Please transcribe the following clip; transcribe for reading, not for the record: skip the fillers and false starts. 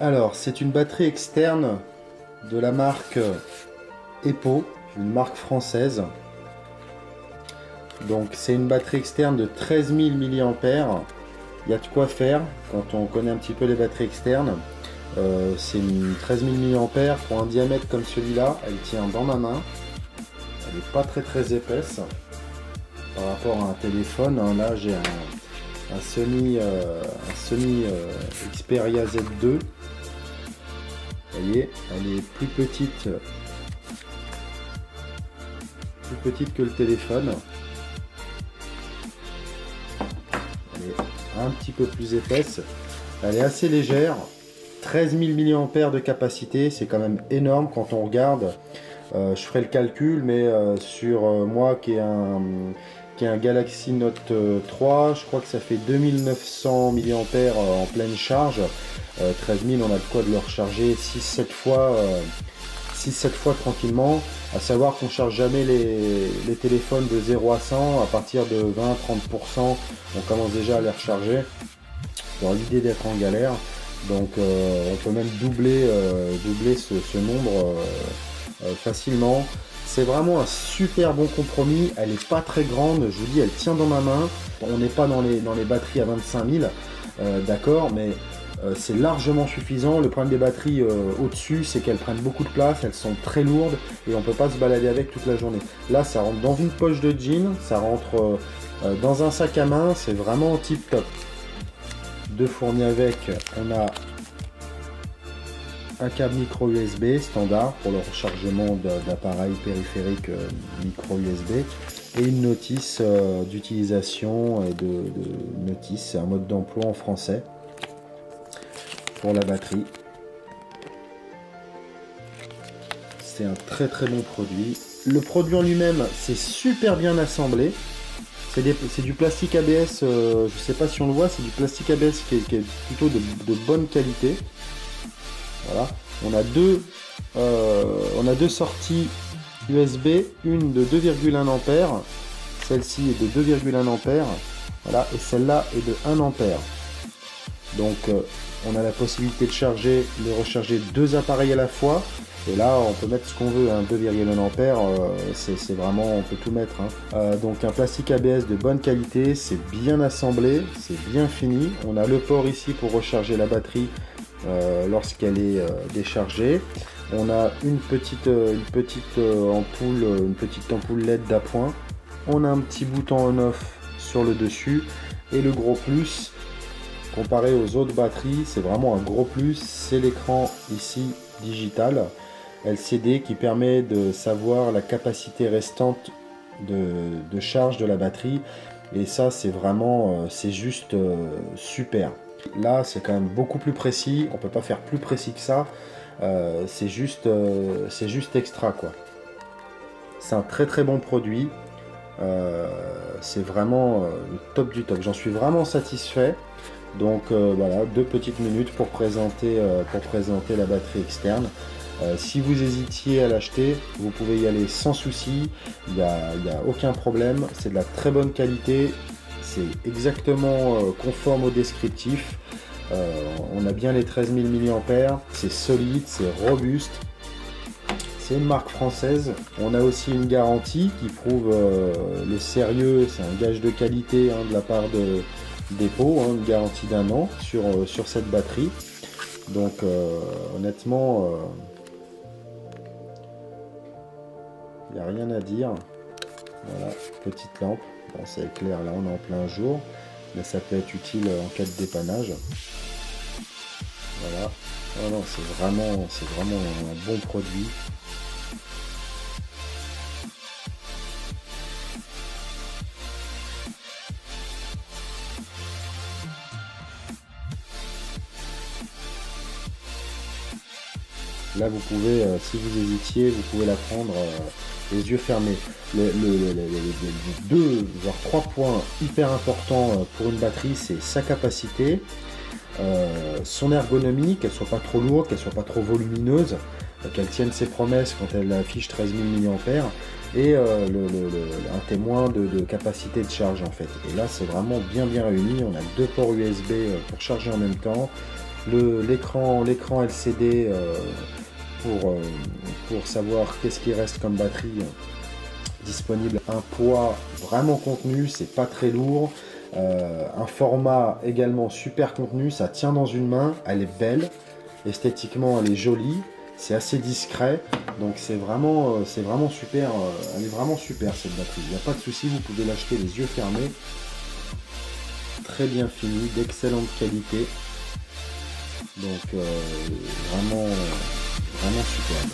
Alors, c'est une batterie externe de la marque EPO, une marque française. Donc, c'est une batterie externe de 13 000 mAh. Il y a de quoi faire quand on connaît un petit peu les batteries externes. C'est une 13 000 mAh pour un diamètre comme celui-là. Elle tient dans ma main. Elle n'est pas très épaisse par rapport à un téléphone. Là, j'ai un Sony Xperia Z2. Vous voyez, elle est plus petite que le téléphone. Elle est un petit peu plus épaisse. Elle est assez légère. 13 000 mAh de capacité, c'est quand même énorme quand on regarde. Je ferai le calcul, mais sur moi qui ai un Galaxy Note 3, je crois que ça fait 2900 mAh en pleine charge. 13 000, on a de quoi de le recharger 6-7 fois tranquillement. À savoir qu'on ne charge jamais les téléphones de 0 à 100. À partir de 20-30%, on commence déjà à les recharger dans l'idée d'être en galère. Donc on peut même doubler ce nombre facilement. C'est vraiment un super bon compromis. Elle n'est pas très grande, je vous dis, elle tient dans ma main. On n'est pas dans les batteries à 25 000, d'accord, mais c'est largement suffisant. Le problème des batteries au-dessus, c'est qu'elles prennent beaucoup de place, elles sont très lourdes et on ne peut pas se balader avec toute la journée. Là, ça rentre dans une poche de jean, ça rentre dans un sac à main, c'est vraiment tip top. De fourni avec, on a un câble micro USB standard pour le rechargement d'appareils périphériques micro USB et une notice d'utilisation et de notice, c'est un mode d'emploi en français pour la batterie. C'est un très bon produit. Le produit en lui-même, c'est super bien assemblé. C'est du plastique ABS, je ne sais pas si on le voit, c'est du plastique ABS qui est plutôt de bonne qualité. Voilà. On a deux sorties USB, une de 2,1 A, celle-ci est de 2,1 A, voilà, et celle-là est de 1 A. Donc on a la possibilité de recharger deux appareils à la fois. Et là, on peut mettre ce qu'on veut, hein, 2,1 A, c'est vraiment, on peut tout mettre. Hein. Donc un plastique ABS de bonne qualité, c'est bien assemblé, c'est bien fini. On a le port ici pour recharger la batterie lorsqu'elle est déchargée. On a une petite ampoule LED d'appoint. On a un petit bouton on/off sur le dessus. Et le gros plus, comparé aux autres batteries, c'est vraiment un gros plus, c'est l'écran ici digital LCD qui permet de savoir la capacité restante de charge de la batterie. Et ça, c'est vraiment, c'est juste super. Là, c'est quand même beaucoup plus précis. On peut pas faire plus précis que ça. C'est juste extra, quoi. C'est un très bon produit. C'est vraiment le top du top. J'en suis vraiment satisfait. Donc voilà, 2 petites minutes pour présenter la batterie externe. Si vous hésitiez à l'acheter, vous pouvez y aller sans souci. Il n'y a aucun problème. C'est de la très bonne qualité. C'est exactement conforme au descriptif. On a bien les 13 000 mAh. C'est solide, c'est robuste. C'est une marque française. On a aussi une garantie qui prouve le sérieux. C'est un gage de qualité, hein, de la part d'EPO, hein, une garantie d'1 an sur cette batterie. Donc honnêtement, il n'y a rien à dire. Voilà, petite lampe. Bon, ça éclaire, là on est en plein jour, mais ça peut être utile en cas de dépannage. Voilà. Oh non, c'est vraiment un bon produit. Là, vous pouvez, si vous hésitiez, vous pouvez la prendre les yeux fermés. Les 2 voire 3 points hyper importants pour une batterie, c'est sa capacité, son ergonomie, qu'elle soit pas trop lourde, qu'elle soit pas trop volumineuse. qu'elle tienne ses promesses quand elle affiche 13 000 mAh, et un témoin de capacité de charge en fait. Et là c'est vraiment bien réuni, on a deux ports USB pour charger en même temps, l'écran LCD pour savoir qu'est-ce qui reste comme batterie disponible, un poids vraiment contenu, c'est pas très lourd, un format également super contenu, ça tient dans une main, elle est belle, esthétiquement elle est jolie, c'est assez discret, donc c'est vraiment super, elle est vraiment super cette batterie, il n'y a pas de souci, vous pouvez l'acheter les yeux fermés, très bien fini, d'excellente qualité, donc vraiment superbe.